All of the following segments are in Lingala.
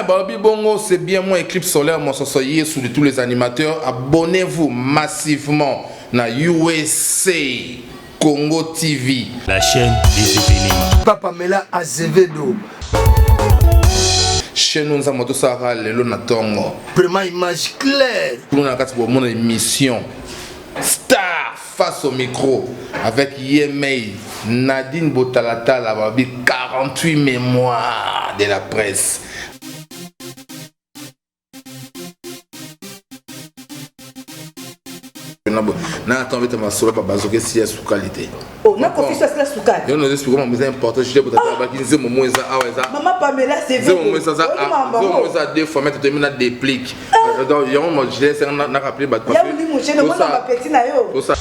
Barbie Bongo, c'est bien moi Eclipse Solaire, mon sosoyer sous de tous les animateurs. Abonnez-vous massivement na USA Congo TV, la chaîne des événements. Papa Mela Azevedo. Chez nous, nous avons le Natongo. Vraiment image claire. Nous avons mon émission Star face au micro avec Yemei, Nadine Botalata, la Barbie 48 mémoires de la presse. Na attends ta masola pa bazoke si ya sous qualité. Oh, na confiance à la soukal. Yo nous explique comment c'est important je pour ta ba ki nze momo eza awa eza. Maman Pamela c'est vrai. Momo eza za. Momo eza deux fois mettre terminer déplique. Donc yo mo je laisse na rappeler ba parce que. Ya ni mon chien moi na petit na yo. Ça.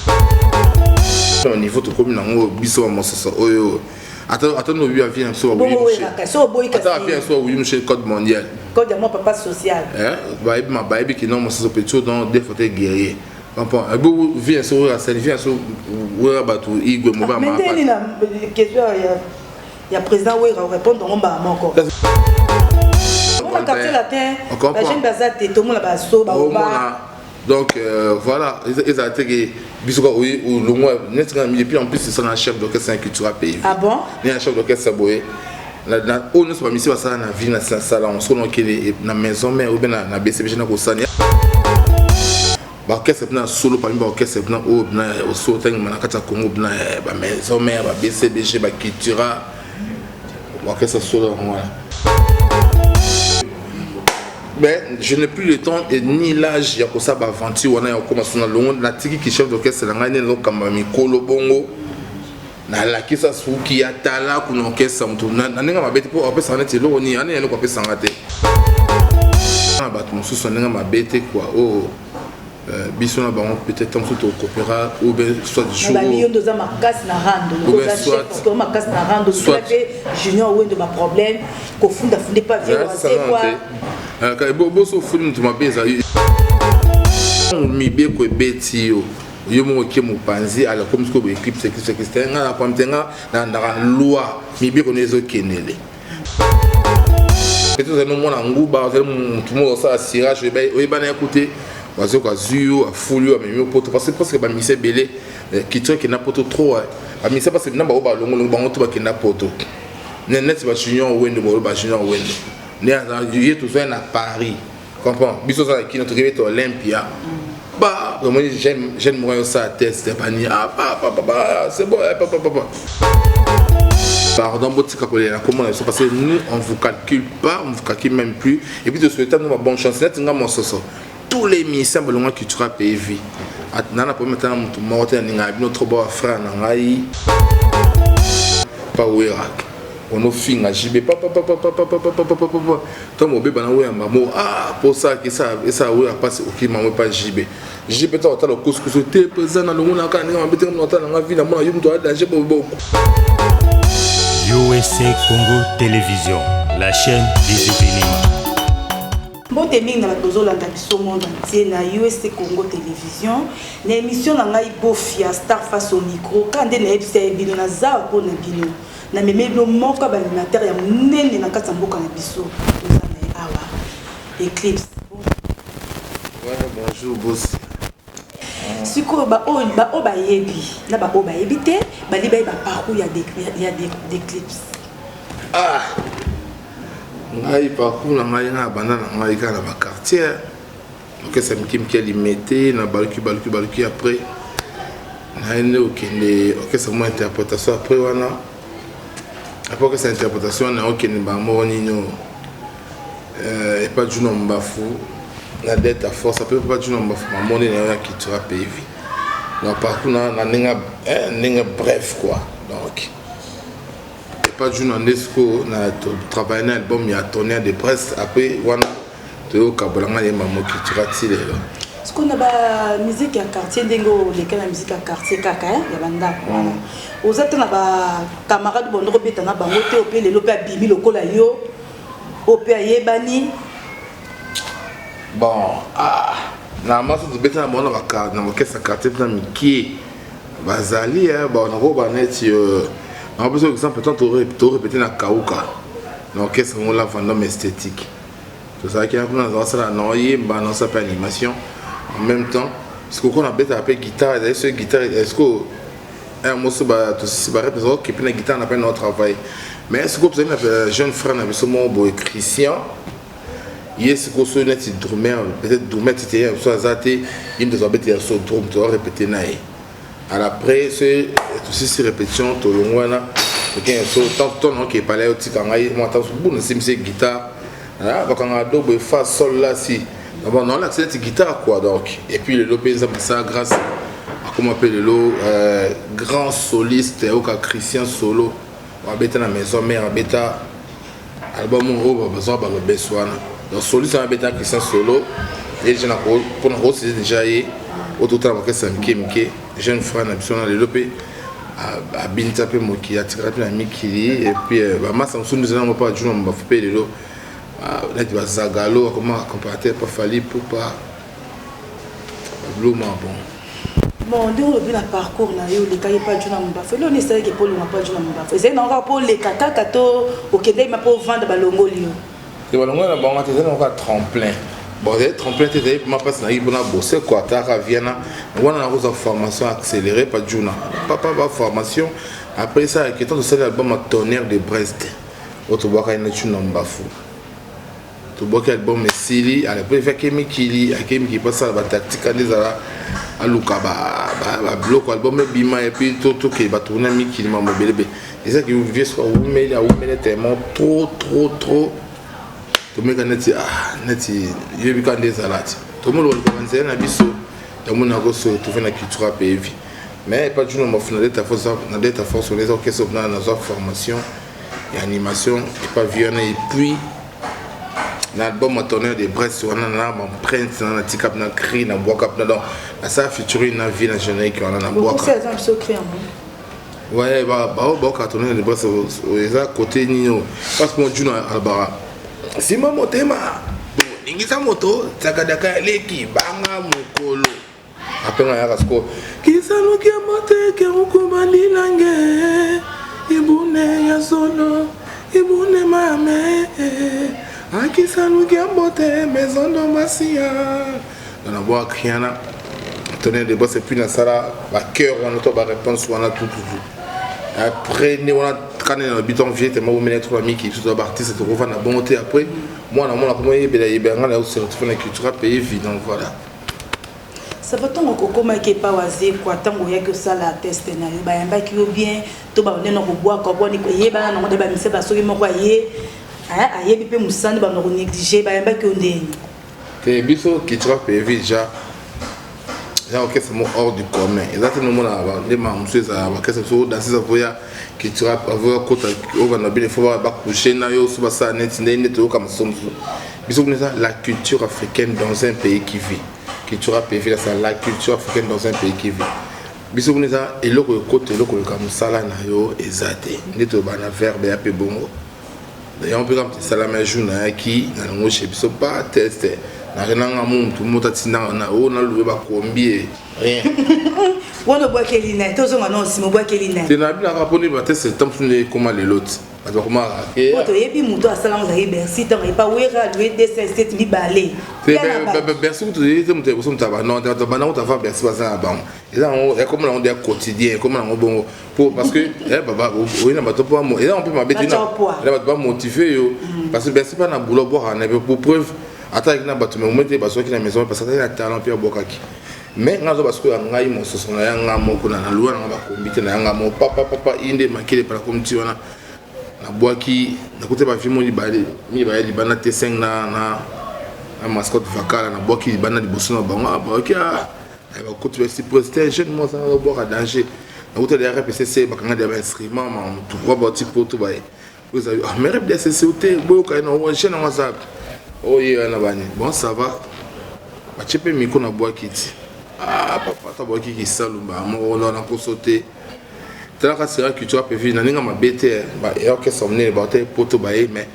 Au niveau to comme na ngo biso mo soso oyo. Attends nous lui vient so oui. So boy ka. Attends vient so oui monsieur code mondial. Code de mon papa social. Ba ma ba qui non mo soso petit dans des photos guerriers. Bon, vous vient sur la scène, vient sur Batou, Igwe Moba. Mais il y a une question, il y a président où il répond dans mon bar encore. On a quartier latin, la jeune bazate, tout le monde a basso, donc voilà, ils ont été bisous ou le mois, et puis en plus c'est un chef d'orchestre culturel pays. Ah bon? Il y a un chef d'orchestre Saboé. On ne soit pas mis sur ça dans la ville, dans la salle, on se dans la maison, mais ou bien dans la BCB, dans la salle. Orchestre na solo parmi orchestre na o na o so tang manakata Congo na ba maison mère ba BCBG ba Kitura orchestre solo voilà. Mais je n'ai plus le temps et ni l'âge ya ko ça ba aventure on a commencé na longo na tiki ki chef d'orchestre na ngane no kamba mikolo bongo na la kisa suki ya tala ku orchestre mtu na ninga mabete po orchestre na telo ni ane no ko pesa ngate na ba tu mususu ninga mabete quoi oh bisona bango peut-être en tout coopéra ou bien soit du jour million de ma casse na rando soit parce que ma casse na rando soit junior ou de ma problème ko funda funde pas vivre c'est quoi ka bobo so fundi to mabeza mi be ko beti yo mo ke mo panzi ala comme ce que Eclipse c'est nga kwa mtenga na ndara loi mi be ko nezo kenele peut-être nous mona nguba tout le monde ça sirage et ben écoutez parce que Zio a foulé à mes potes parce que bah misé belé qui trouve qu'il n'a pas trop à misé parce que n'a pas au longo longo tout qui n'a pas tout net va junior ou ne ba junior ou ne y tout ça à Paris comprends biso ça qui notre arrivé à Olympia bah moi j'aime moi ça test pas ni ah papa c'est bon papa pardon botika kolela comment ça parce que nous on vous calcule pas on vous calcule même plus et puis de souhaiter nous bonne chance net nga mon soso tous les ministères belonga cultura PV nana pour mettre mutu morte ninga notre beau frère nangai pa wera ono finga jibe papa to mo beba na we mamo ah pour ça que ça wera passe OK mamo pas jibe jibe to ta le couscous te pesana na longo na kana ninga mabete na ta na vie na mona yum to danger beaucoup. USA Congo Télévision, la chaîne des événements. Bon teming na bazola ta biso monde entier na USA Congo Télévision na émission na ngai Bofia Star face au micro quand de na ebisa bino na za ko na bino na meme no moka ba animateur ya nene na kata mboka na biso na awa Eclipse. Ouais bonjour boss. Siko ba o ba yebi na ba o ba yebite ba li ba parcours ya d'Eclipse. Ah ngai parcours na ngai na banda na ngai kana ba quartier donc c'est Kim qui limité na baluki après na ene okende OK c'est mon interprétation après wana après que cette interprétation na okende ba moni no et pas du nom bafu na dette à force après pas du nom bafu ma moni na qui tu as payé donc parcours na ninga bref quoi donc pas du Nanesco na travaillé un album il y a tourné de presse après wana to kabolanga les mamans qui tirati là ce qu'on a ba musique à quartier dengo lesquels la musique à quartier kaka ya banda aux autres na ba camarade bondro beta na bango te opé le lope bimi lokola yo opé yebani bon ah na maso de beta na bona ba na orchestre quartier na miki bazali bon na go ba net en plus exemple peut-être répéter na kauka l'orchestre on la vendome esthétique tout ça qui a dans ça non yemba non ça pas animation en même temps parce que qu'on a bête appelé guitare et ce guitare est-ce que un morceau bah tout ça paraît parce que puis la guitare n'a pas notre travail mais est-ce que vous avez un jeune frère n'a ce mot beau Christian il est ce que ce net drummer peut-être drummer c'était un soit zaté il nous a bête sur drum tu répéter naï à l'après c'est aussi ces répétitions tout le monde OK so tant non qui parlait au tikangai moi tant bon c'est guitare là quand on a double fa sol là si bon non là c'est cette guitare quoi donc et puis le lopé ça grâce à comment appeler le grand soliste au cas Christian Solo on habite dans la maison mère habite album on besoin de le besoin donc soliste habite Christian Solo et je n'ai pour nous c'est déjà au total que ça me jeune frère n'a besoin de lopé à binta pe moki a tiré na mikili et puis ma samsung nous allons pas jouer on va faire le là tu vas zagalo comment comparer pas fali pour pas bluma bon donc le parcours na yo le kai pas jouer na mbafa le on que pour le pas jouer na mbafa c'est non pour les kaka kato au Québec ma pour vendre balongo lio le balongo na bango c'est un tremplin bon c'est tremplin t'es ma passe na ibona bosser quoi ta Viena on a une formation accélérée pas jouna papa va formation après ça qui est dans cet album Tonnerre de Brest autre bois quand tu n'en bafou tout bois album Sili à l'époque fait Kemi Kili à Kemi qui passe la tactique des ala à Lukaba bloc album Bima et puis tout qui va tourner mi qui m'a mobilisé et ça qui vous vient sur vous mais là vous mettez tellement trop tout le monde net il est quand des alati tout le monde commencer na biso tout le monde a reçu tout fait na culture pays mais pas du tout on finale ta force sur les orchestres dans nos formation et animation et pas violent et puis l'album Tonnerre de Brest on a un prince na tikap na cri na bois cap dans ça featuring na vie na générique on a bois c'est un secret ouais bah Tonnerre de Brest ça côté nino parce que mon Juno Albara si ma motema ningisa moto takadaka leki banga mukolo apenga ya kasko kisano kia mote ke ukumali lange ibune ya solo ibune mame akisano kia mote maison de masia dans la bois kriana Tonnerre de Brest et puis na sala ba cœur on a ba réponse on a tout après on a quand on a habitant vieux tellement vous mettez trois amis qui sont partis c'est trop fan à bonté après moi on a comment il y a là aussi retrouver la culture pays donc voilà ça va tant comment qui pas wasé quoi tant il y a que ça la test na yo ba yamba ki bien to ba on no ko bois ko boni ko yeba na ngo ba mise ba so ki mo ko ye ayebi pe musani ba no négliger ba yamba ki ondeni te biso culture pays déjà ok c'est mon hors du commun exactement là les mamoussés ça va qu'est-ce que dans ces avoya qui tu vas avoir côté on va bien faut pas coucher na yo sur ça net net comme ça bisous la culture africaine dans un pays qui vit culture pays ça la culture africaine dans un pays qui vit bisous ça et le côté le comme ça là na yo ezate net ba na verbe ya pe bongo d'ailleurs on peut comme ça la même journée qui na ngo chez bisous pas tester na renanga muntu mutatina na ona luwe ba kombi rien wona bois kelina tozo ngana simo bois kelina tena bila raponi ba test septembre ne comment les lots ba comment et oto yebi muto asala ngo zayi Bercy tant pas wera luwe D7 ni balé Bercy muto yete muto ko somta ba non ta ba na uta fa Bercy ba za ba et là on est comme là on est quotidien comme là on bon pour parce que baba o ina ba to po mo et là on peut m'abêter là ba to motiver yo parce que Bercy pas na boulot boire na pour preuve attaque na bato mais qui baso qui na maison parce que ça a talent pia bokaki mais ngazo basko ngai mo so na yanga moko na loi na ba kombite na yanga mo papa inde makile para komti wana na boaki na kote ba film ni ba bana T5 na mascotte vakala na boaki bana di bosso na bango boaki ba kote ba si poster jeune mo ça ba boka danger na kote de RPCC ba kanga de instrument ma tout quoi ba ti poto ba vous avez mais RPCC ote boka na on chaîne na WhatsApp oh yeah na bani bon ça va ba chepe miko na boakiti papa ta boaki ki salumba mo na ko sauter tala ka sera culture pe vi na ninga ma bete ba e ok somne ba te poto ba mais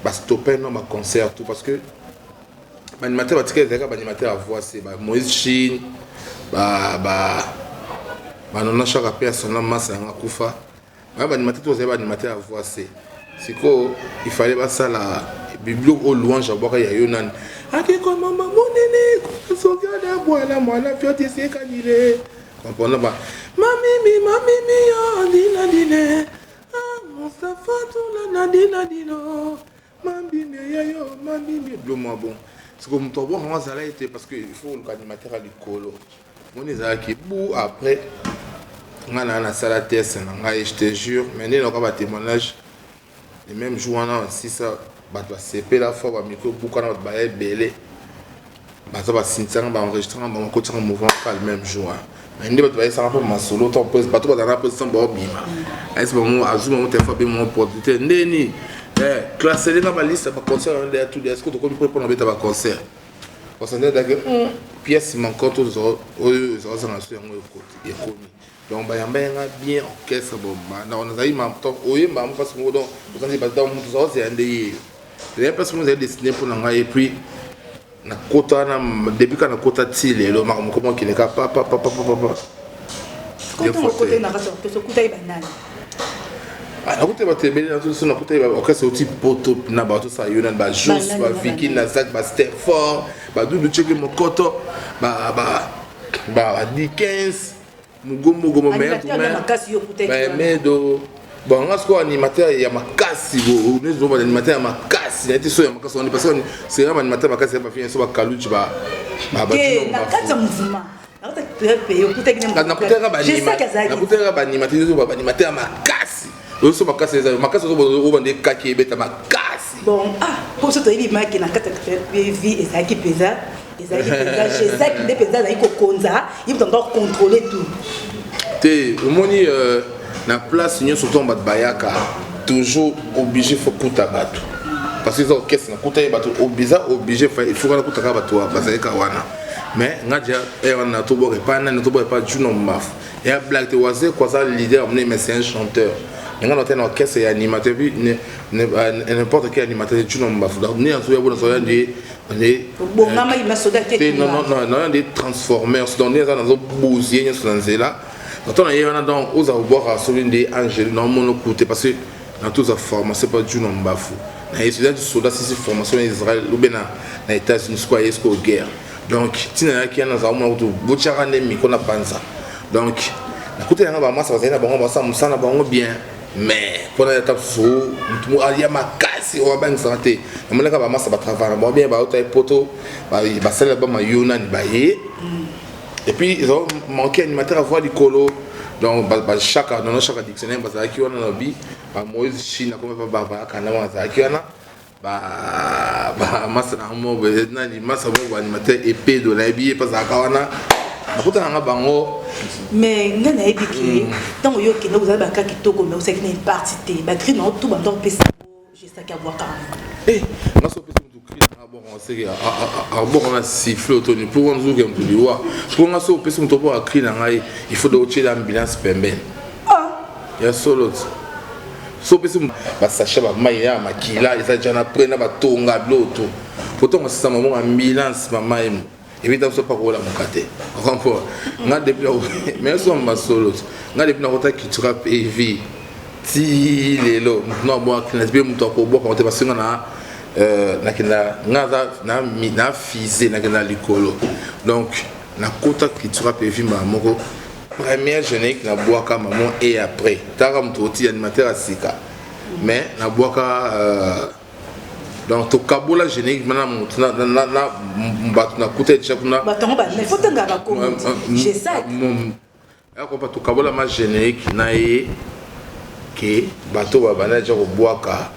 ba stopper non ba concert tout parce que ba animateur ba tikela ka ba animateur à voix c'est ba Moïse Chine ba non chaka pe sona masa nga kufa ba animateur to ba animateur à voix c'est quoi il fallait pas ça la biblio au louange aboka ya yonan akiko mama monene soka da bwana mwana fiote sekanile comprendre ba mamimi yo dina dine ah Mustafa tula dina dino mamimi yo mamimi blomo bon c'est comme toi bon on ça là était parce que il faut un animateur à l'école on est là qui bou après on a na salle test je te jure mais on a pas témoignage les mêmes jours on a aussi ça bah toi CP la fois bah micro beaucoup on va belé bah ça va sincer on va enregistrer on va continuer mouvement pas le même jour mais on va ça un peu ma solo ton pose pas tout dans la position bon bima est-ce que moi azuma mon téléphone bien mon porte ndeni classé dans ma liste pas concert on tout est-ce que tu peux prendre un ba concert parce que d'accord pièce manquante aux autres en donc bah yamba bien orchestre bon bah on a eu ma temps oyemba mo parce que donc vous avez pas dans tout ça c'est ndé les personnes vous avez destiné pour nga et puis na kota na depuis quand na kota tile le marmo comment qui n'est pas quand on côté na raso que ce kuta banane ah écoutez ba tebeli na tout ça na kuta orchestre au type poto na ba tout ça yona ba Jos ba Vicky na Zach ba Sterford ba Dudu checker mon koto ba Dickens mugomo mais medo bon on a ce qu'on animateur il y a makasi on est dans animateur il y a makasi il était sur il y a makasi on est parce que c'est vraiment animateur makasi c'est pas fini sur kaluchi ba na kata mouvement na animateur makasi on so makasi on va des kaki beta makasi bon ah pour ça tu dis ma qui na kata vie et ça qui pesa j'ai ça qui dépend d'aller kokonza il doit encore contrôler tout te moni na place nyo surtout en bayaka toujours obligé faut kuta bato parce que ça qu'est-ce na kuta bato obligé il faut qu'on kuta bato bazalika wana mais ngadia on a tout beau pas na tout beau pas juno maf et a black te waze quoi ça leader mais c'est un chanteur on a un orchestre et animateur n'importe quel animateur juno maf donc ni en tout bon ça dit on est bon mama il m'a soda non des transformers donc on a dans bousier dans là quand on a donc aux avoir sur une des angels dans mon côté parce que dans toute sa formation c'est pas du nom bafou na étudiant du soldat si formation en Israël ou bien na États-Unis quoi est-ce qu'au guerre donc tina qui na za mo to bochara nemi ko na panza donc na côté na ba massa za na bango ba sa na bango bien mais pour la étape sous tout il y a makasi o ba santé na mo ka ba massa ba travailler bon bien ba auto poto ba celle ba ma yona ni ba ye. Et puis ils ont manqué animateur à voir du colo donc chaque dictionnaire parce que on a bi Moïse Chine comme pas baba kana za ki ona masa na mo na ni masa mo animateur épée de la bi parce que ona akuta nga bango mais ngana ebiki tant yo ki vous avez ba ka kitoko mais vous savez qu'il y a une partie ba cri non tout bandon pesa j'ai ça qu'à voir quand na so pesa bon on a sifflé au tonu pour nous que on dit wa pour nga so pesa muto pour akri na ngai il faut docher l'ambulance pemben ya solo so pesa ba sacha ba maya makila eza jana prena ba tonga bloto pourtant on ça maman ambulance mama emo évidemment so pas ko la mokate comprends nga depuis mais so ma solo nga depuis na kota kitura PV ti lelo no bo classe bien muto ko bo ko te parce que na na fisé na likolo donc na kota kitura PV moko première générique na boaka maman et après tara mtoti animateur asika mais na boaka donc to kabola générique maintenant na mbatu na kota déjà kuna batongo ba mais faut tanga ba ko j'ai ça ko pas to kabola ma générique na e ke bato ba bana déjà ko boaka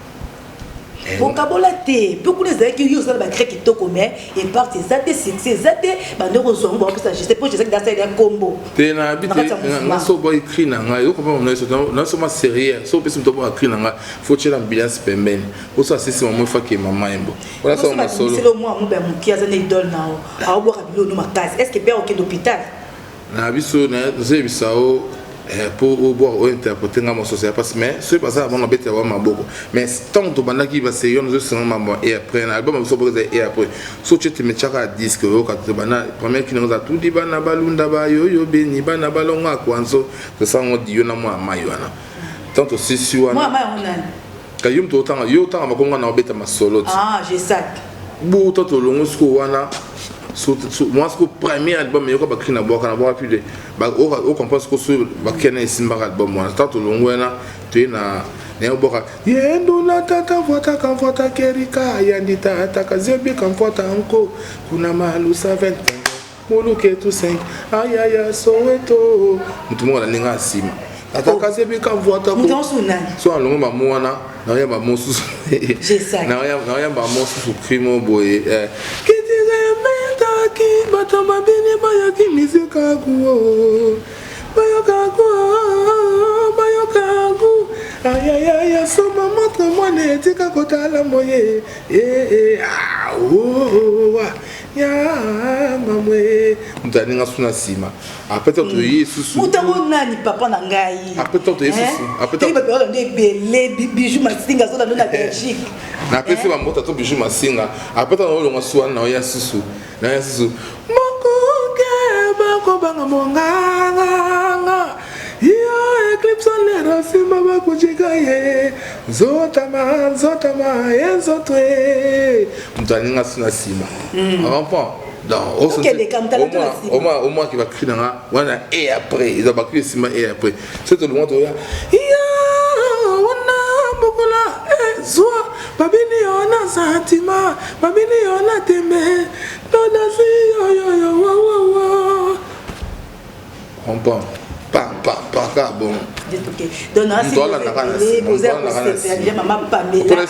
vocabola te beaucoup les qui usent ba créer kitoko mais et parti ça te succès ça te ba ndoko zongo pour ça je sais pas je sais que dans ça il y a combo te na habité na so boy écrit na nga yo comment on a so ma série so pesi mto boy écrit na nga faut tirer l'ambulance pemben pour ça c'est maman fa que maman embo voilà ça on solo c'est le moi mon ben mon qui a une idole na a boire bilo no ma case est-ce que bien au d'hôpital na biso na c'est bisao pour boire ou interpréter dans social parce mais c'est pas ça on embête avoir maboko mais tant que banda qui va se yon nous sommes maman et après l'album so poser et après so tu te mets chaka disque au quand bana première qui nous a tout dit bana balunda ba yo beni bana balonga kwanzo que ça on dit yo na moi mayona tant aussi sur moi on a kayum to tanga yo tanga makonga na obeta masolo ah j'ai ça bu to to longo sko wana so moi ce premier album yo ko ba krina boka na boka plus de ba o comprendre ko so ba kena simba album moi to longo wana to na boka yendo na tata vota kerika yandita takazebi kamfota anko kuna malusa 20 muluke tu 5 ayaya soweto mutu mo na ninga sima atakazebi kamfota ko mutu sunani so alongo mamwana na ya mamosu j'ai ça na ya mamosu krimo boye kitire meta ki batama bini bayaki mizika kuo bayokaku ayaya soma montre-moi netika kotala moye ya mamwe mutaninga suna sima après to yesu mutango nani papa na ngai après to yesu après to ba nde belé bijou masinga zo na Belgique na pesi ba mota to bijou masinga après to longa swana na yesu moko ke ba ko banga monga yo eclipse lero simba bakujika ye zotama ezotwe mutaninga suna sima avant dans au moins qui va crier dans wana et après ils ont pas crié sima et après c'est tout le monde ya wana bokula zwa babini ona santima babini ona teme dodasi yo on pense pas bon donc vous avez maman Pamela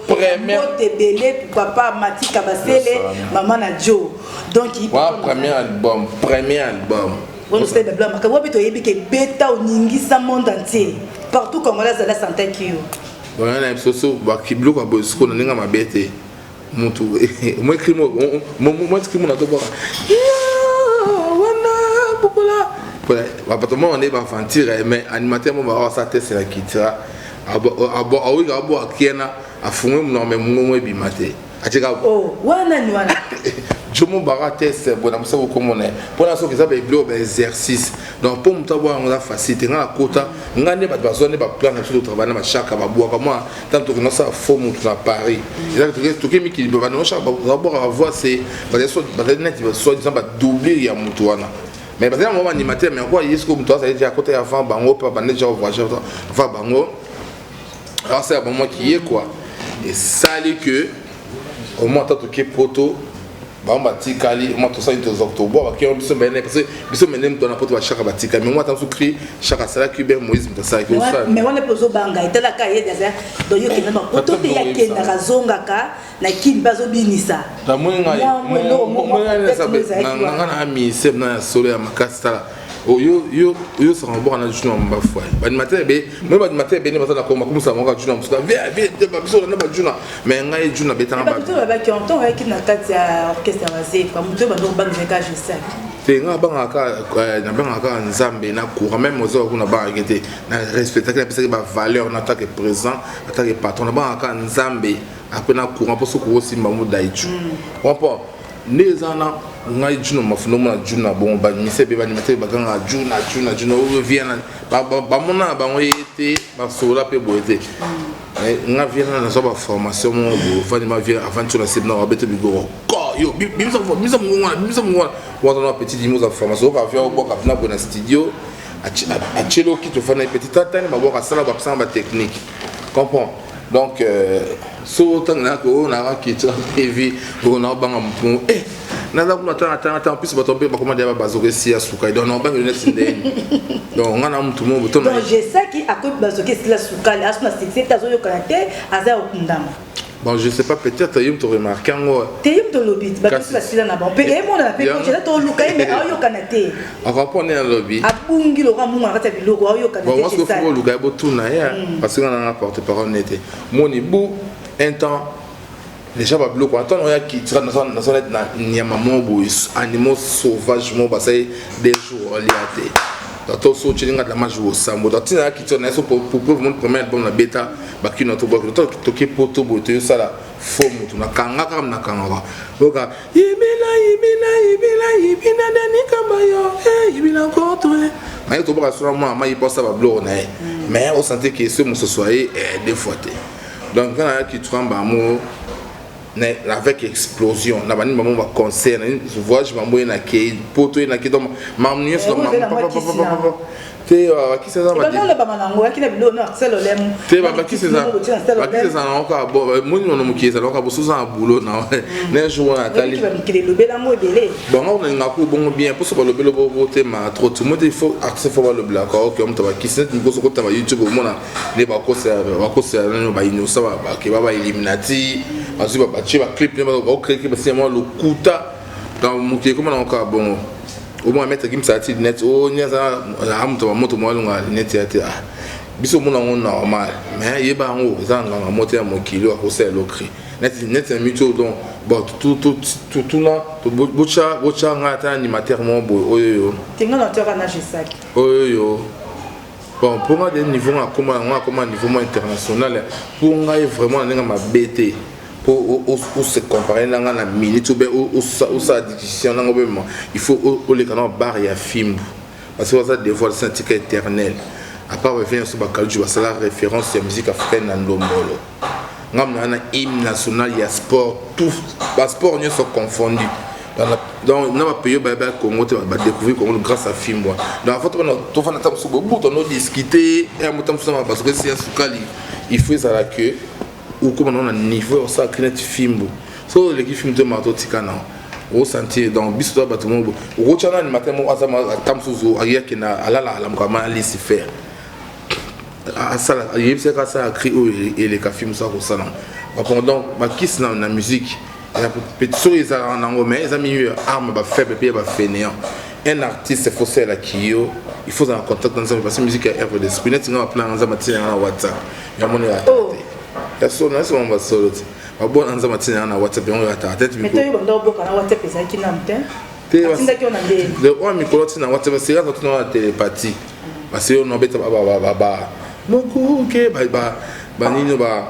première papa Matika Basele maman Nadjo donc il premier album on sait de blanc quand vous avez que bêta au ningisa monde entier partout comme là la santé qui on a soso ba kiblo kwa bosko na ninga mabete mutu moi crimo na to boka wana bukula appartement on est va fantir mais animateur mo ba ça test la kitira abo akiena afunwe mu na mu ebimate atika wana ni wana jomo bara test bona musa ko komone pona so kiza ba iblo ba exercice donc pour muta bo on a facilité ngala kota ngane ba bazone ba plan na tout travail na chaka ba boa comme moi tant que non ça faut mutu na Paris et tout que mi ki ba no chaka ba bo avoir c'est ba net ba so disant ba doubler ya mutu wana mais parce que un moment animateur mais quoi est-ce que mutu ça dit à côté avant bango pas ba net déjà voyage enfin bango alors c'est un moment qui est quoi et ça les que au moins tant que poto bamba tikali moi tout ça into octobre qui on biso mene parce que biso mene mto na poto ba chaka batika mais moi tant sukri chaka sala kube Moïse mto ça qui ça mais on est pozo banga itala ka yeda za do yo ke na poto te ya ke na razonga ka na kin bazo binisa ta mwenga na ami sem na solo ya makasta yo ça rembourse na juna mbafwa ba matin be moi ba matin be ne ba na koma comme ça mon juna msuka vie ba biso na ba juna mais ngai juna betanga ba to ba ki on to avec na kati ya orchestre wazee kwa mtu ba ndo banga ka je sais te nga banga ka nzambe na cour même ozo kuna ba ngete na respecter que parce que ba valeur na tant que présent en tant que patron na banga ka nzambe après na cour pour ce ko simba mu daichu comprends nezana ngai juno mafuno na juna bon ba mise be ba nimete ba ganga juna o viena ba mona ba ngoyete ba sola pe boete nga viena na so ba formation mo bo fani ma viena aventure na sebna ba beto bigo ko yo bimisa mungwana wona na petit dimo za formation ka via bo ka na bona studio a chelo ki to fana petit tatane ba bo ka sala ba psamba technique comprends donc so tanga ko na ki tra PV ko na banga mpu naza kuna tata en plus ba tomber ba commander ba bazoke si asuka donc on banga net ndeni donc ngana mtu mo boto donc je sais qui a que bazoke si la suka la asuna c'est tazo yo kanate aza okundama bon je sais pas peut-être yum to remarquer ngo te yum to lobby ba tout la sila na bon pe e mona na pe ko jela to luka mais ayo kanate on va prendre un lobby abungi lo ramu ngaka ta biloko ayo kanate bon moi ce que faut luka bo tuna ya parce que on a porte parole nete moni bu un temps déjà ba bloco attends on y a qui tira dans son na nyama mobo animaux sauvages mo ba sai des jours liaté donc so chilinga la majo au sambo donc tina qui tona so pour mon premier album na beta ba ki no to bo to ke poto bo to sala fomu tuna kanga kam na kanga oka ibila dani kamba yo ibila ko to mais to ba sur moi il pense ça va bloquer mais on sentait que ce monsieur soyez deux fois donc quand il qui tremble amour avec explosion na bani maman va concert je vois je m'envoie na kei poto na kei donc m'amener sur maman te qui c'est ça va dire te ba qui c'est ça encore bon moi non me qui ça doncabo sous un boulot na ne jour à tali bon on a ko bon bien pour se le belo voter ma trop tout monde il faut accès faut le black OK on t'a qui c'est une grosse côté YouTube au monde les ba ko c'est no ba ino ça ba ke ba Illuminati azu ba tu vas clip ne ba créer que c'est moi le kuta dans mon qui comment encore bon au moins mettre game ça net oh nya za amto moto mo lunga net ya te biso mona on normal mais yeba ngo za nga moto ya mokilo ko se lo cri net mito donc bon tout là to bocha nga ta animateur mo boy oyo tinga na tera na jesak oyo bon pour moi des niveaux comment niveau international pour nga vraiment nga ma BT pour se comparer dans la minute ou sa discussion il faut les canaux bar et film parce que ça des fois c'est un ticket éternel à part revenir sur Bakal tu vois la référence à musique africaine dans Ndombolo ngam na hymne national il y a sport tout sport ne sont confondus dans na pays ba Congo tu vas découvrir Congo grâce à film donc en fait on va entendre sur beaucoup on discuter et on entend parce que c'est Soukali il faut ça la queue ou comme on a niveau ça créer film so les film de mato tikana au sentir dans biso ba tout monde au chana ni matin mo azama tamsuzo ayer qui na alala la mkama liste faire à ça il c'est que ça a créé et les film ça au salon donc ba kiss na musique il y a petit ils en ango mais ils ont mis arme ba faible puis ba fainéant un artiste faut c'est la kio il faut en contact dans parce que musique est œuvre d'esprit net on plan dans matin na WhatsApp il y a mon ya so na so mba solo ti bon anza matina na WhatsApp on rata tête mais toi on doit bloquer na WhatsApp ça qui n'a pas tinda qui on a des le on mi koloti na WhatsApp c'est là tout na télépathie parce que on obeta ba moko ke ba nino ba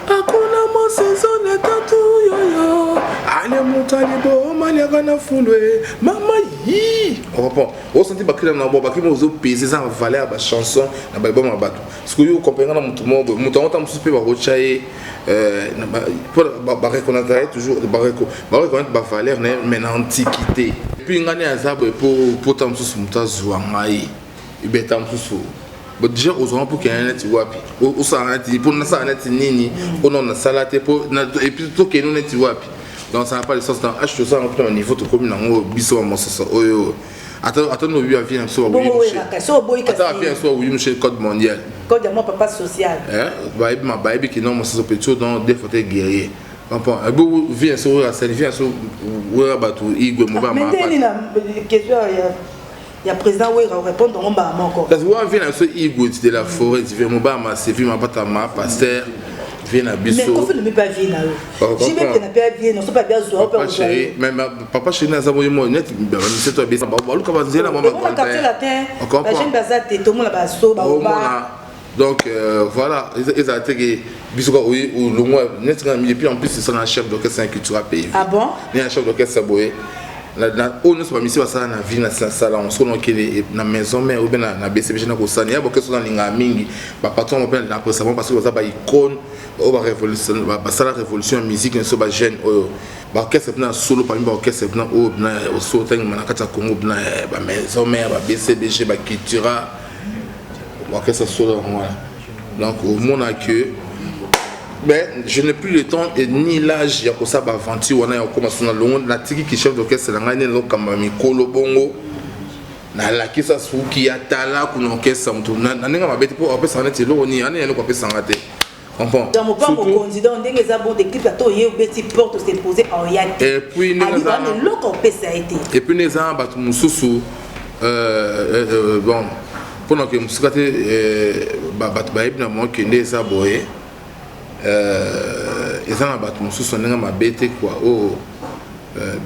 akuna mo saison na tatu yo ale mutali bo mali kana fulwe mama yi on répond on sentit ba kila na bo ba kimo zo peser ça valeur ba chanson na ba bon bato parce que yo comprendre na mutu mo on tam supe ba rochaye pour ba reconnaître toujours ba reconnaître ba valeur mais na antiquité puis ngani azabo pour tam susu mutazwa ngai ibeta msusu but déjà aux gens pour qu'il y ait un net wapi au sanati pour nasa net nini on a salate pour et puis tout que nous net wapi donc ça n'a pas de sens dans acheter ça au niveau de commune en biso mo ça oyo attends nous vient vient so oui attends vient so oui monsieur code mondial code de mon papa social baby qui non mo ça petit dans des photos guerrier enfin beau vient so la scène vient so ouais batu igwe mo ba ma question il y a président où il répond dans mon bas encore parce que on vient sur Igwe de la forêt tu viens mon bas ma c'est vu ma pata ma pasteur vient à biso mais qu'on ne peut pas venir là j'ai même que n'a pas venir non c'est pas bien zo papa chéri mais papa chéri na zamoyi mo net c'est toi bien ba lu ka ba nzela mo ma on capter la terre la jeune bazate tout le monde ba so ba donc voilà ils a été biso ko oui ou le mois net et puis en plus c'est un chef d'orchestre culturel pays ah bon il y a un chef d'orchestre boye on ne pas misi ça na vie na salon so no kele na maison mère ou bien na BCBG na ko sani ya bokeso na linga mingi ba patron mo na ko savon parce que ça ba icône o ba révolution ba sala révolution musique ne so ba jeune o ba orchestre na solo parmi ba orchestre na o na o so teng na kata Congo na ba maison mère ba BCBG ba Cultura ba orchestre solo voilà donc au monde que mais je n'ai plus le temps et ni l'âge ya ko ça ba aventure on a commencé na longo na tiki ki chef d'orchestre la ngane lo kamba mikolo bongo na la kisa suki ya tala kuna orchestre mtu na ninga mabeti po opesa na telo ni ani eno ko pesa ngate comprends dans mon pas mon candidat ndenge za bon d'équipe à to ye beti porte se poser en yati et puis ninga na lo ko pesa été et puis neza ba tu mususu bon pendant que musukate ba ibna mo ke neza boye ils ont abattu mon sous ndenge mabete quoi oh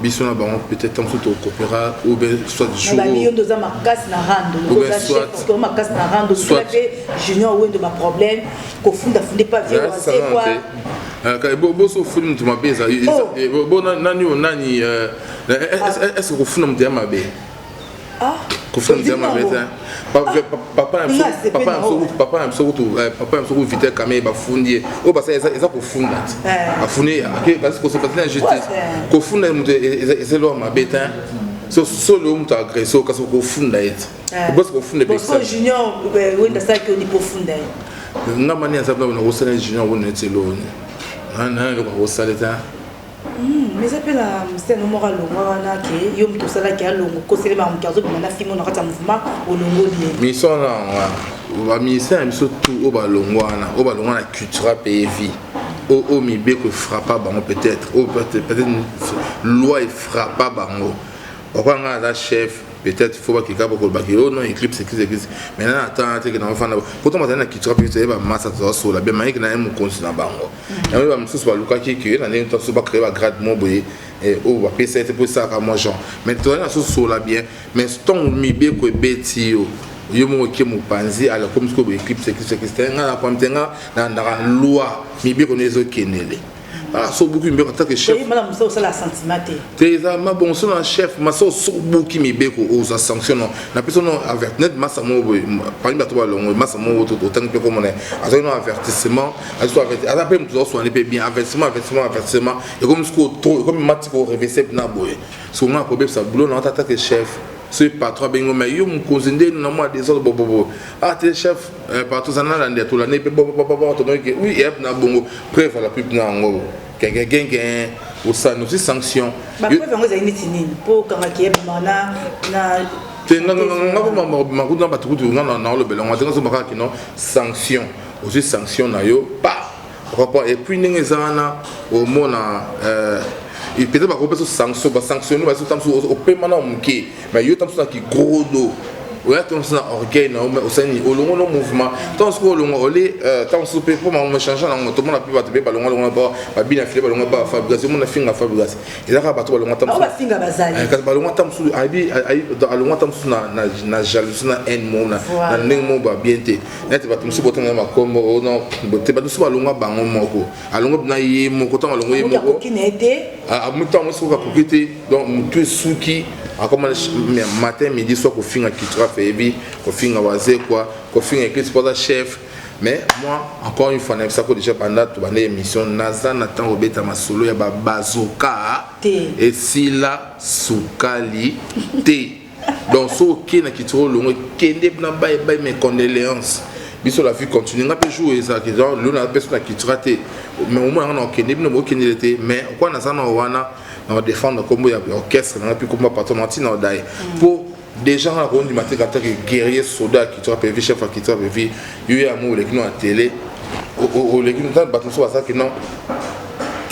biso na bango peut-être tam tout coopéra ou bien soit jour na lion doza makas na rando doza chef parce que makas na rando soit junior ou de ma problème ko funda pas vieux c'est quoi ka bo so funda mtu mabeza bo nani est-ce que ko funda mtu mabe ah Confirme bien ma médecin. Papa aime surtout vite quand même bafundi. Oh parce que ça pour funda. Afuni parce que c'est pas injustice. Ko funda c'est l'homme ma bête. So solo mtu agresso kaso ko funda yetu. Parce que funda parce que junior wenda ça que ni profunda. Nga mani ya sababu na usana junior wona tselo. Na ko saleta. Mais ça peut la c'est no moral wana ke yo mtu sala ke alongo ko sele ba mkazo na fimo na kata mouvement olongo bien. Mais ça na ba ministère biso tout oba longwana culture pays vie. O mibe ko frappa bango peut-être loi et frappa bango. Pourquoi on a un chef peut-être il faut pas qu'il capable de baquer oh non éclipse maintenant attends que dans enfant pourtant on a qui tu rapide c'est pas masse ça sur la bien mais qu'il a un continent bango et on va me soucier Lucas qui on a un temps sur pas créer un grade mon boy et oh va payer c'est pour ça comme moi Jean mais toi on a sur la bien mais ton mibe ko betio yo mo ke mo panzi alors comme ce que éclipse c'est nga pas mtenga na loi mibe ko nezo kenele. Ah, so beaucoup mieux en tant que chef. Oui, madame, ça la sentimenté. T'es ma bon son chef, ma so beaucoup mi beko aux sanctions. La personne avec net massa mo parmi ba to long massa mo autant que comme on est. Avec un avertissement, après me toujours soigner bien avertissement et comme ce que comme matiko reverser na boy. So on a problème ça boulot en tant que chef. Ce patron bengo mais yo me cozinde na moi des autres bobo. Ah t'es chef partout ça na ndé tout l'année bobo oui et na bongo preuve la pub na ngo. Quelqu'un ou ça nous sanction. Bah preuve ngo za initini pour quand qui est na na batukutu na le belon on a que non sanction aussi sanction na yo pas et puis n'ezana au mona il peut pas couper sanction ba sanctionner ba au paiement na mke mais yo tamso qui gros dos ouais tamso na orgueil na au sani au long no mouvement tant ce au long olé tamso pe pour me changer na tout le monde a pu ba te ba long ba bien filer ba long ba fabrication mon finga fabrication et là ba to ba long tamso ba finga bazali quand ba long tamso ai dans long tamso na jalousie na haine mo na ndeng mo ba bien te net ba tamso boto na makombo non te ba tamso ba long ba ngomoko alongo na ye mo ko tan alongo ye mo ko à mutant mo so ka kokete donc mutu suki a comme matin midi soit ko finga qui fait ko finga waze quoi ko finga que c'est pas chef mais moi encore une fois ça que déjà pendant toute l'émission naza n'attend obeta masolo ya ba bazoka et si la sukali te donc so ki na kitro longo kende na ba mes condoléances biso la vie continue nga peut jouer ça que genre le na personne qui traité mais au moins on kende no mo kende était mais quoi na ça na wana on va défendre comme il y a orchestre on a pu comme partenaire na dai pour des gens à rond du matin quand guerrier soldat qui trappe vie chef qui trappe vie il y a mo les qui à télé au les qui dans battre sur ça que non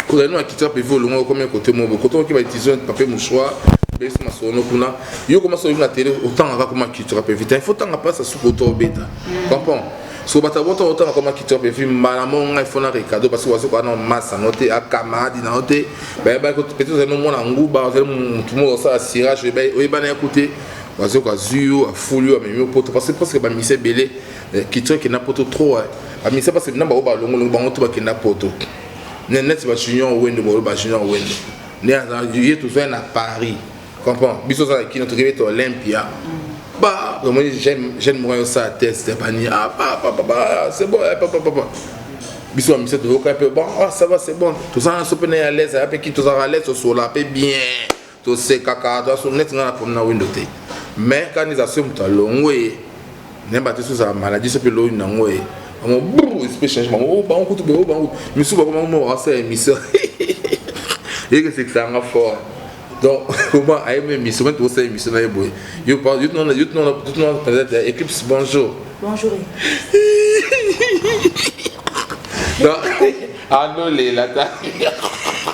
on a nous qui trappe vie au long comme côté mo côté qui va utiliser papier mouchoir bes masono kuna yo commence à télé autant on va comment qui trappe vie il faut tant pas ça sous côté bêta comprends so bata boto autant comment qui trappe vie malamon il faut na recado parce que on a masse noter à camarade na noter ben peut-être nous mon nguba tout le monde ça cirage ben oui ben écoutez parce que Zio a foulu a mis au poteau parce que ba mise belé qui truc qui n'a pas trop a mise parce que namba oba longo bango to ba qui n'a pas trop net ba junior wendo ba junior wendo né à tout ça à Paris comprends biso ça qui notre réveil Olympia bah moi j'aime moi ça test pas ni ah papa c'est bon papa biso mise to ka peu bon ah ça va c'est bon tout ça se peut à l'aise avec qui tout ça à l'aise sur la paix bien tout c'est caca toi sur net na pour na window te mais quand ils assument ta longue n'importe sur sa maladie c'est plus long na ngwe on brou espèce changement oh ba on coupe be oh ba mais souvent comment on ça émission et que c'est que ça en fort donc comment aime émission tout ça émission là boy you parle tout non peut-être Eclipse bonjour non ah non les là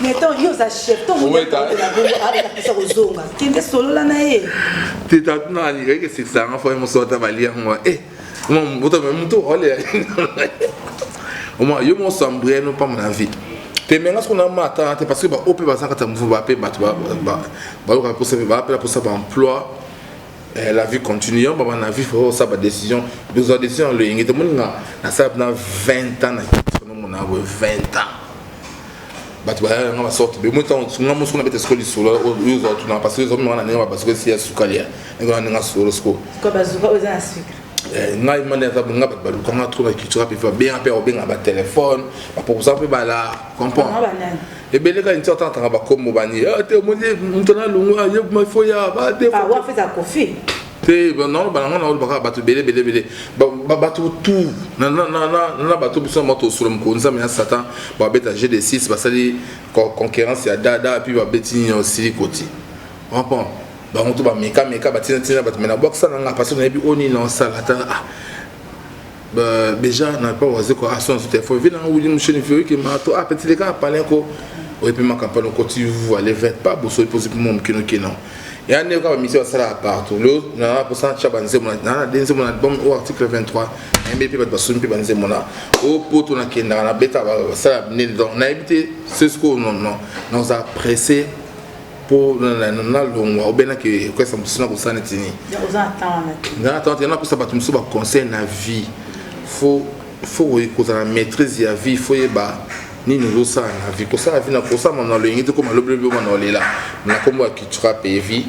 mais tant yo za chef tant moi ta la bonne avec la pesa ozonga kende solo la na ye tu t'as nani que c'est ça en fait mon sorta valia moi mon boto même tout olé au moins yo mon sombrero non pas mon avis te menga ce qu'on a matin parce que ba op ba ça ka mvu ba pe ba pour ça emploi la vie continue ba na vie faut ça ba décision besoin décision le ngite mon na ça na 20 ans na mon a 20 ans bato bayanga basorte be moto nga mosuku na bete skoli solo oyo zo tuna parce que zo mwana nenga parce que si ya sukalia nga nenga solo sko ko bazuka oza na sucre ngai mane ta nga bato baluka nga trop na culture pe fa bien pe obenga ba téléphone ba pour ça pe bala comprend et belé ka inti otanta ba comme bani te moni mutona lungu ye ma foya ba de ah wa fait ça coffee te non balanga na ba bato belé ba bato tout na bato biso moto sur le konza mais satan ba beta GD6 ba sali concurrence ya dada puis ba beti aussi côté comprend ba on to ba meka ba tina ba mena boxa na parce que na bi oni na sala ta bah déjà n'a pas osé quoi à son téléphone vient en William Chene Fury qui m'a tout petit les gars parler ko et puis ma campagne côté vous allez faire pas pour poser pour mon kino et en est quand mission ça là partout le na pour ça chabanze mon na denze mon album au article 23 MVP ba basum pe banze mon au poto na kenda na beta ça né donc na habité c'est ce qu'on nous a pressé pour na longo obena que quoi ça me ko sana tini na attendre na pour ça ba tumso ba conseil na vie faut que la maîtrise ya vie faut yeba ni nous ça na vie ko ça vie na ko ça mon le ngite ko malo bleu mon là na comme qui tu rapes vie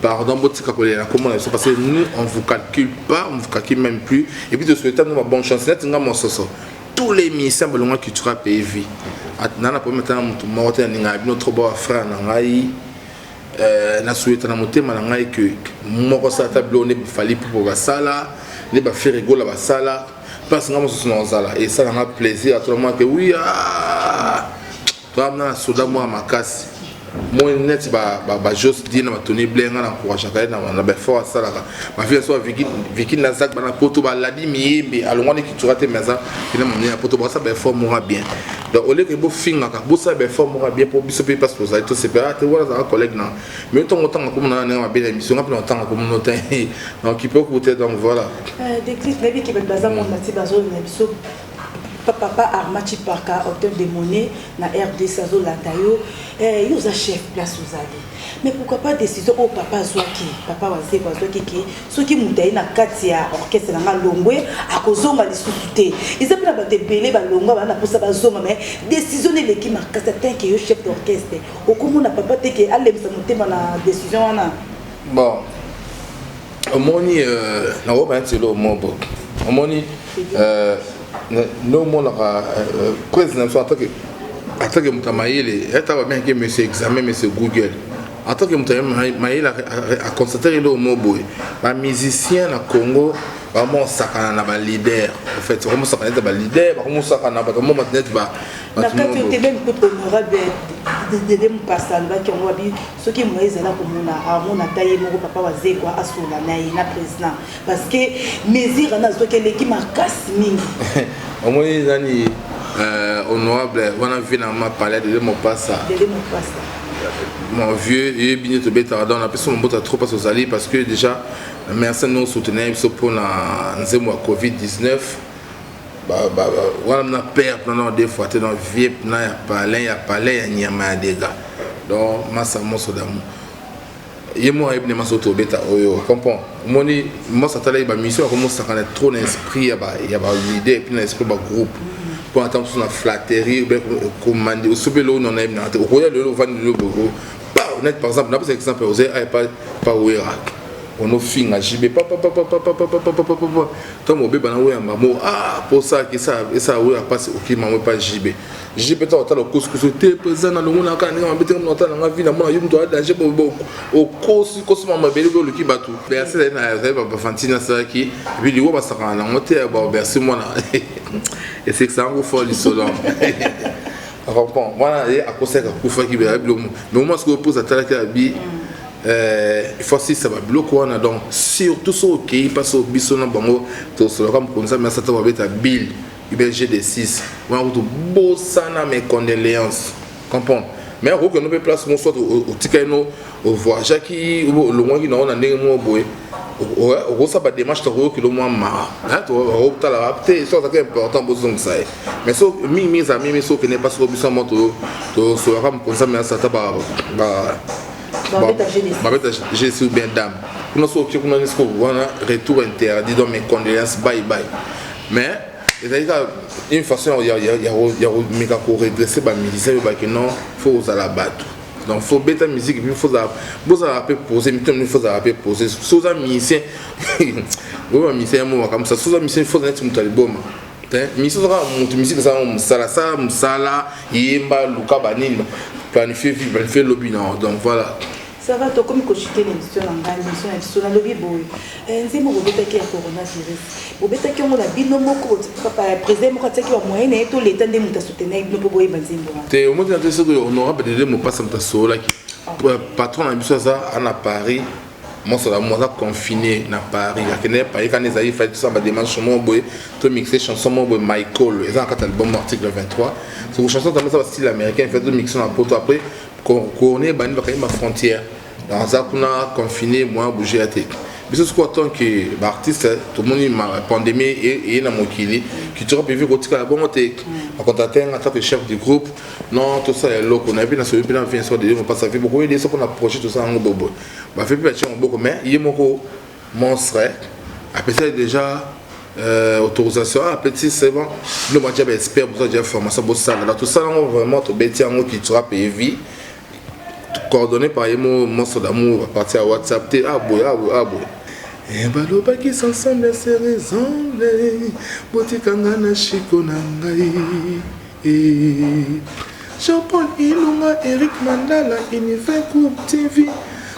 pardon botika ko là comment ça parce que nous on vous calcule pas on vous calcule même plus et puis de souhaiter nous bonne chance net nga mososo tous les ministères bolonga qui tu rapes vie na pour mettre mutu morte ninga notre beau frère na ngai na souhaiter na motema na ngai que moko sa tableau ne fallait pour sala ne ba faire rigoler ba sala parce que nous sommes là et ça n'a plaisir à tout le monde que oui toi na soda moi ma casse moi net ba juste dire na Tony Blair na encourage na ba fort ça là ma fille soit Vicky na zak bana poto ba la di miembe alongwa ki tu rate maza qui na mona poto ba ça ba fort moi bien donc au lieu que bo finga ka bo ça ba fort moi bien pour biso pe parce que ça tout c'est pas tu vois ça collègue na mais tant comme na na bien émission après longtemps comme no temps donc qui peut coûter donc voilà des clips maybe qui va baza mon mati bazo na biso papa Armachi Parka auteur de monnaie na RD Sazo Latayo yo za chef place uzali mais pourquoi pas décision au papa Zwaki papa waze Zwaki ki soki mutayi na kati ya orchestre na longwe akozonga lisusu te ils appellent ba te belé ba longwa ba na posa ba zonga mais décision ne ki makasa tant que yo chef d'orchestre okomona papa te ke alemsa motema na décision wana bon omoni na roba ntelo mobo omoni no mon président soit attaque mutamayele eta bien que monsieur examen monsieur Google attaque mutamayele a constater le mobo ba musicien na Congo vraiment sakana na ba leader en fait vraiment sakana na ba leader vraiment sakana ba moment net ba na kati te même pour honorable de me passer là qui on va bien ce qui moi est là pour mon taille mon papa waze quoi asola na président parce que mesure na zo que l'équipe ma casse mingi au moins nani honorable on a vu na ma parler de mon passa mon vieux il bien te bêta dans la personne mon trop pas aux alliés parce que déjà merci nous soutenir pour la nzemo Covid-19 on a peur pendant des fois dans vieux na ya palais ya nyama des gars donc massa moso d'amour yemo ibne masoto beta oyo comprend moni moi ça tala ba mission comment ça connaît trop l'esprit ya ba l'idée puis l'esprit ba groupe pour attendre sur la flatterie commander au sobelo non aime na au royal le vendre le bogo pas honnête par exemple n'a pas exemple oser pas au Irak on a fini à JB papa toi mon bébé na ouais maman pour ça que ça et ça ouais passer OK maman pas JB peut-être au couscous te pesant dans le monde quand on a besoin dans la vie na moi yum to danger au couscous maman bébé le qui batu merci na ba fantina ça qui vidéo ba ça na moté ba merci moi et c'est que ça en folie solo comprends voilà à cause que pour faire qui mais moi ce que pose à tala qui abi il faut aussi ça va bloquer on a donc surtout ce qui passe au bisona bango to solo comme ça mais ça va être bill UBG de 6 on a tout beau sana mes condoléances comprends mais on que nous peut place mon soit au tikeno au voyage qui le moins qui on a ndenge mo boy au ça pas démarche to que le moins ma hein to au tala rapte ça c'est important besoin ça mais ça mi amis so que n'est pas sur bisona moto to solo comme ça mais ça ba j'ai su bien dame nous sommes qui nous on a retour interdit donc mes condoléances bye bye mais c'est-à-dire une façon il y a méga pour redresser ba musicien que non faut à la battre. Donc faut bêta musique puis faut ça peut poser mais il faut ça peut poser sous un musicien ouais musicien moi comme ça sous un musicien faut être un album musicien sera mon musique ça sala yemba luka banini planifier vie planifier lobby non donc voilà ça va comme cochiter l'émission sur la lobby boy c'est mon bébé qui a coronavirus bobeta qui on la bino moko papa président moko tsaki wa moyen et tout l'état de muta soutenir no boy banzimbo te au moins dans ce que honorable de me passe mta sola qui patron na biso ça à Paris moi ça moi confiné na Paris ya kene pa quand les aïe fait ça ba démarche mon boy to mixer chanson mon boy Michael et ça quand album article 23 c'est une chanson dans ça style américain fait de mixer na poto après couronné bani ba ma frontière dans ça qu'on a confiné moi bouger à tête mais c'est quoi tant que artiste tout le monde la pandémie et na mokili qui tu as vu que tu as bon te contacter en tant que chef du groupe non tout ça est là qu'on a vu dans ce pays là vient sur de pas ça fait beaucoup de ça qu'on a projet tout ça en bobo bah fait petit beaucoup mais il est moko monstre après ça déjà autorisation petit c'est bon le moi j'ai expert pour ça j'ai formation pour ça là tout ça vraiment tout bêtis en qui tu as payé vie coordonné par les monstres d'amour à partir à WhatsApp ah boy et baloba qui s'ensemble c'est raison botikanga na chiko na ngai Jean-Paul Ilunga Eric Mandala Univers Group TV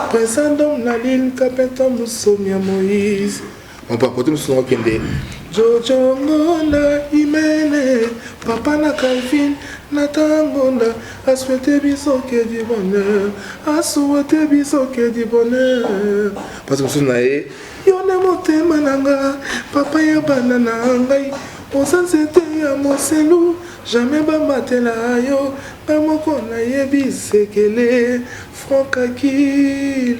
président na l'île Capitaine Moussoumia Moïse on peut apporter son kende Jojo Ngonda Imene Papa na Calvin Natangonda a souhaité biso que du bonheur a souhaité biso que du bonheur parce que sonae yone motema nanga papa ya banana ngai osensete ya moselu jamais bamatela yo bamoko na yebi sekele frankakil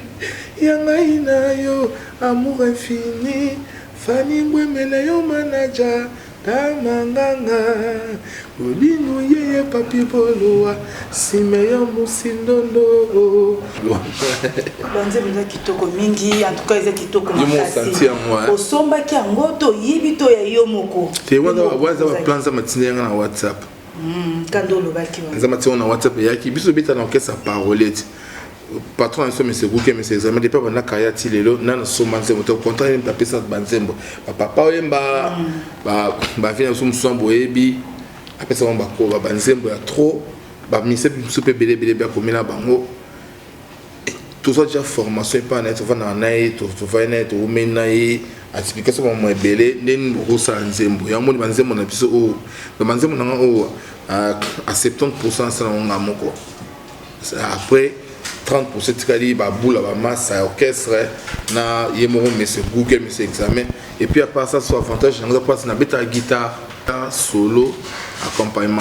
ya ngai na yo amour infini fani ngwemele yo manager tamanganga olinu yeye papi boloa simeyo musindondo banze bila kitoko mingi en tout cas eza kitoko makasi osomba ki angoto yibito ya yo moko te waza wa plan za matinga na WhatsApp kandolo baki wa za matinga na WhatsApp yaki biso beta na orchestre parolette patron en somme c'est bouquet mais c'est examen depuis pendant carrière tilelo na somanze moto contrat même taper ça banzembo papa oyemba ba vient sur msombo ebi après ça on ba ko ba banzembo ya trop ba mise super belé ba komina bango tout ça déjà formation pas net va na nae to va net ou menae explication mo belé nen rosa nzembo ya mo banzembo na biso o banzembo na o à 70% ça on a moko après 30% tikali ba boula ba masse orchestre na yemoro monsieur Google monsieur examen et puis à part ça soit avantage on passe na beta guitare solo accompagnement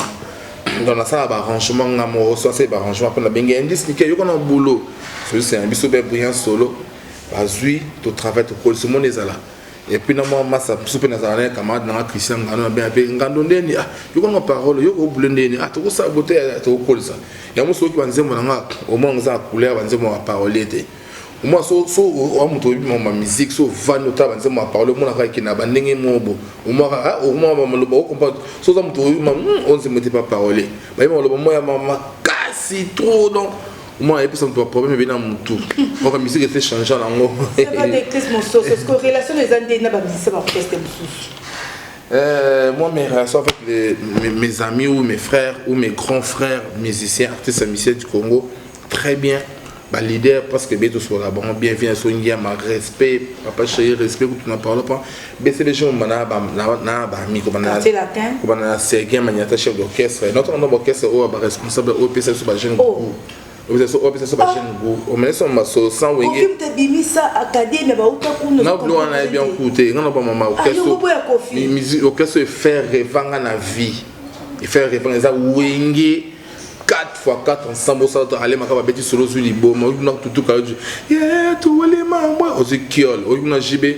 dans la salle arrangement ngamo soit c'est arrangement pour la bengue indice ni yo qu'on a boulot c'est un biso be brillant solo bazui to travail to call ce monde est là et puis na moi massa super na zana camarade na Christian ngano bien ngando ndeni yo qu'on a parole yo ko blendeni to saboter to call ça ya muso ki banzembo na au moins za couleur banzembo a parole te au moins so o muto bi ma musique so va nota banzembo a parole mo na ka ki na bandenge mobo au moins ma lobo comprendre so za muto ma on se mettait pas parole ba ma lobo mo ya mama kasi trop donc au moins et puis ça me pose problème bien dans mon tour moi la musique était changeant en haut c'est pas des crises mon sauce est-ce que relation les années na ba musicien ba orchestre moi mes relations avec mes amis ou mes frères ou mes grands frères musiciens artistes musiciens du Congo très bien bah leader parce que beto sur la bon bien vient sur une ma respect papa chéri respect tu n'en parles pas mais c'est les gens na ba mi comme na Sergei Maniata chef d'orchestre notre orchestre au responsable au PC sur ba jeune vous êtes au PC sur ba jeune go on met son maso sans wenge kim te bimisa académie ba uta kuno na blo on a bien écouté on a pas maman orchestre faire rêvanga na vie et faire rêvanga ça wenge 4x4 ensemble ça aller makaba beti solo sur libo mo na tutu ka yeah to wele mambo ozikiol o na jibe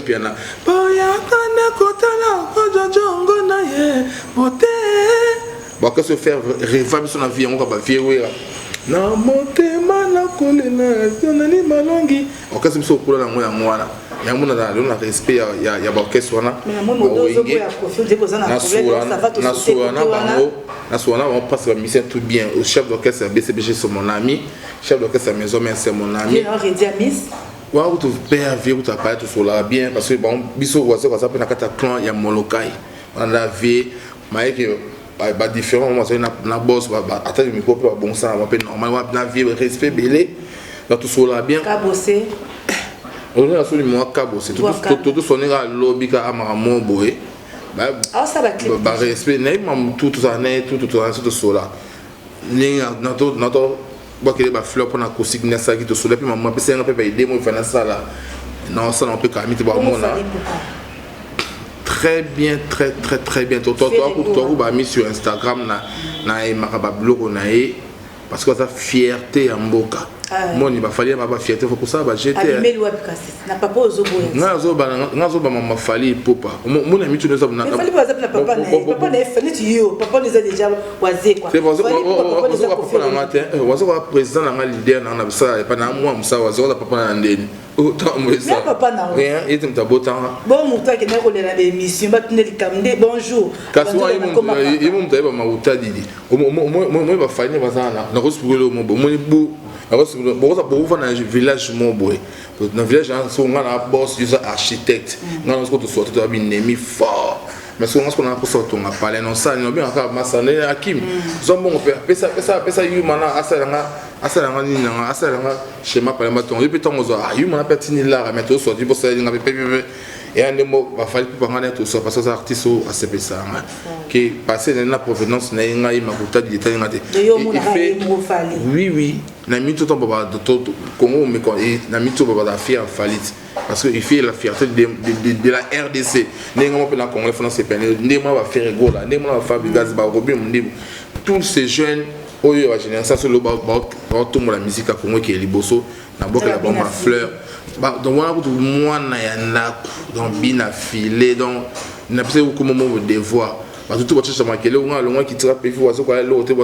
piana boya kana kotala ko jongo na ye bote ba que se faire rêver sur la vie on va viewer na motema na kolena tonani malongi o ka se so kula na moya mwana mais on a respect ya orchestre wana on passe la mission tout bien au chef d'orchestre BCBG c'est mon ami, chef d'orchestre maison c'est mon ami. Ouais, tu pères vieux tu apparaît tout cela bien parce que bon biso voisin ça peut na kata clan ya molokai on a vie mais que ba différent moi c'est na boss ba attendre micro pour bon ça on peut normal na vie respect belé dans tout cela bien cabosser on a absolument cabosser tout sonner à lobby ka amamo boy ba ça va clip ba respect n'est même tout ça tout cela ni notre bon qu'il y a fleur pour la consigne ça qui te soulève puis maman peut un peu aider moi faire ça là non ça on peut quand même très bien très bien toi bah mis sur Instagram na maraba blog on a parce que ça fierté en boca moi il va falloir ma fierté faut pour ça bah j'étais n'a pas aux oboya ngazo ba mama fali popa mon ami tu ne sais pas papa ne fallait tu papa nous a déjà wasé quoi c'est bon papa na matin wazo président na leader na ça pas na moi ça wazo papa na ndeni autant moi ça rien et tu m'tabotan bon muta qui na ko la émission ba tuneli kamde bonjour kaswa ils m'ont dit ba mauta didi moi ba fali ba ça na respecter le mo bu beaucoup dans village mon boy dans village on a boss user architecte on a ce que tu sortes tu as bien ennemi fort mais ce qu'on a pour sortir on a parlé non ça on bien encore masané Hakim zombo on fait ça you mana asalanga ni nanga asalanga schéma par maton depuis tant on a you mana petini là mais tout sorti pour ça il avait et un mot va falloir pour prendre tout ça parce que ça artiste à CP ça qui passer dans la provenance na inga imakuta di détail ngate oui na mi tout en baba de tout Congo mais quand na mi tout baba da fier falit parce que il fait la fierté de la RDC nenga mo na Congo France c'est nenga va faire gola nenga va faire gaz ba robin mundi tous ces jeunes oyo la génération le ba tout la musique à Congo qui est liboso na boka la bombe fleur donc moi na ya ndako donc bina filé donc na pese ko moment de devoir parce que tout votre chama kele on a le moins qui tira pe faut quoi l'autre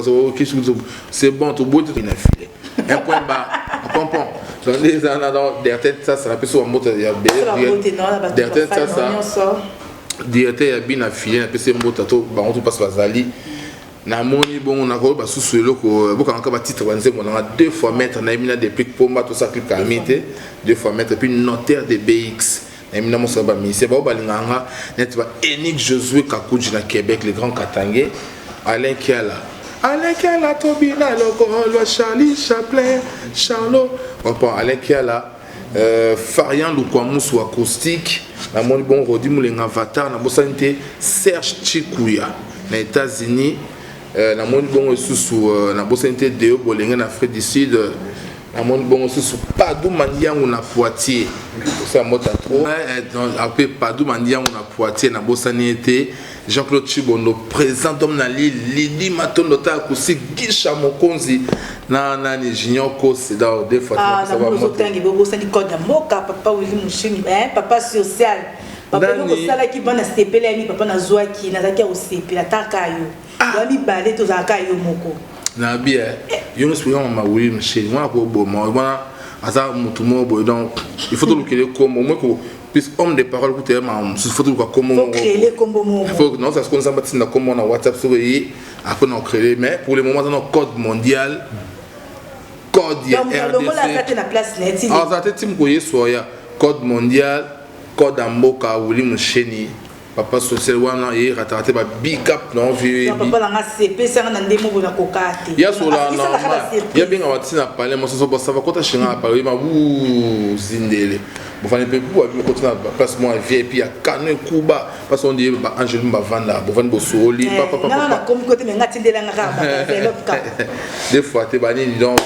c'est bon tout beau tout bina filé un point bas comprend donc les années dans derrière ça ça peut soit moto ya derrière ça derrière ya bina filé na pese moto to ba on tout passe bazali na moni bon na ko ba susuelo ko boka nka ba titre banze mo na 2 fois mettre na mina des pics pomba tout ça clip kamité 2 fois mettre puis notaire de BX na mina mo ça ba mi c'est ba balinganga net ba Enik Josué Kakuji na Québec le grand Katangé Alain Kiala Tobina loko lo Charlie Chaplin Charlot bon Alain Kiala Farian Lukwamusu acoustique na moni bon Rodi Mulenga Avatar na bosanité Serge Chikuya na États-Unis na moni bon sous na bosanité Deo Bolenga na Afrique du Sud na moni bon sous Padou Mandiango na Poitiers c'est mota trop après Padou Mandiango na Poitiers na bosanité Jean-Claude Chibondo président d'homme na Lili Matondo ta kusi Gisha Mokonzi na ni Junior ko c'est dans des fois ça va monter ni bobo sani code moka papa Willy Mushini papa social papa ko sala ki bana stepela ni papa na zoa ki na zakia o stepela takayo wami balé to zakayo moko na bien yo no spion ma Willy Mushini moi ko bo moi asa mutu mo bo donc il faut tout le qu'il comme moi ko plus homme de parole pour te ma il faut tout comme faut créer comme mo faut non ça se connaît pas na comme na WhatsApp sur après on créer mais pour le moment dans code mondial code RDC ah ça te tim ko yesoya code mondial code amboka Willy Mushini papa social wana et raté ba big up non vieux papa la CP ça na ndemo bona kokate ya sola normal ya bien on na parler moi ça va kota chinga parler ma zindele bon fallait peu pour continuer place moi VIP à Kane Kuba parce qu'on dit Angeline ba vanda bo vanda bo soli papa non comme côté mais ngati ndela ngaba des fois te bani donc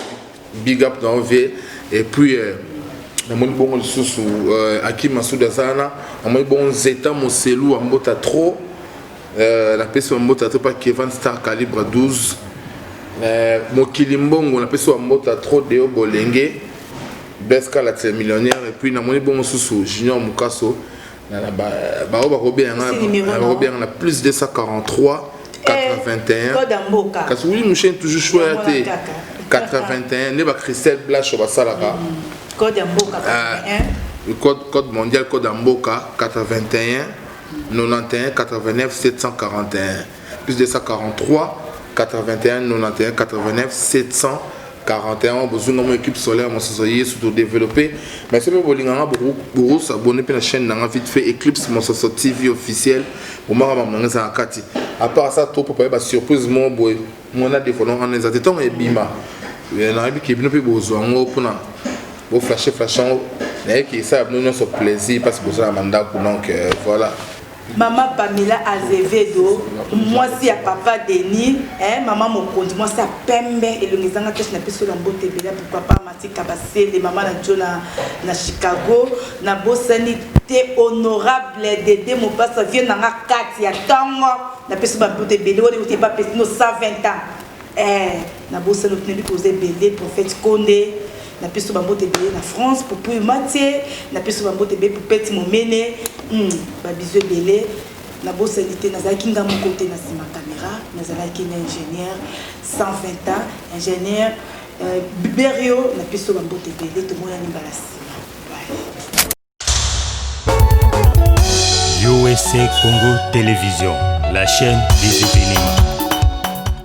big up non vieux et puis na moni bon sous Hakim Masouda sana na moni bon Zeta Moselu ambota trop la personne ambota trop pas Kevin Star calibre 12 Mokilimbongo la personne ambota trop Deo Bolenge Beska la millionnaire et puis na moni bon sous Junior Mukaso na ba robien na plus de 143 81 code amboka parce que Willy Mushini toujours choisi 81 ne ba Christelle Blache ba salaka code amboka 81 le code mondial, code Amboka 81 91 89 741. Plus de ça 43 81 91 89 741. Besoin d'une équipe solaire, mon société surtout développé. Mais c'est pas pour les gens beaucoup s'abonner à la chaîne dans vite fait Eclipse mon société TV officiel. Au moins on a kati. À part ça, tout pour pas surprise mon boy. On a des fois on les attend et bima. Il y en a qui viennent plus besoin pour na. Bon flashant. Mais qui ça nous notre plaisir parce que ça mandat donc voilà. Maman Pamela Azevedo, moi c'est à papa Denis, maman Mokondi, moi c'est à Pembe et le Nizanga Kesh n'a pas sur la beauté bella pour papa Mati Kabase, les mamans na Chicago, na Bossanité honorable Dédé mon pas ça vient dans la carte ya tango, n'a pas sur la beauté bella, on n'était pas petit nos 120 ans. Na Bossanité nous poser belle prophète Condé. Na piso bambo tebe na France pour plus Mathieu na piso bambo tebe pour petit momene ba biso belé na bosanité na zaki nga mon côté na sima caméra na zalaki na ingénieur 120 ans ingénieur Berio na piso bambo tebe to mona ni balasima USA Congo Télévision, la chaîne des événements.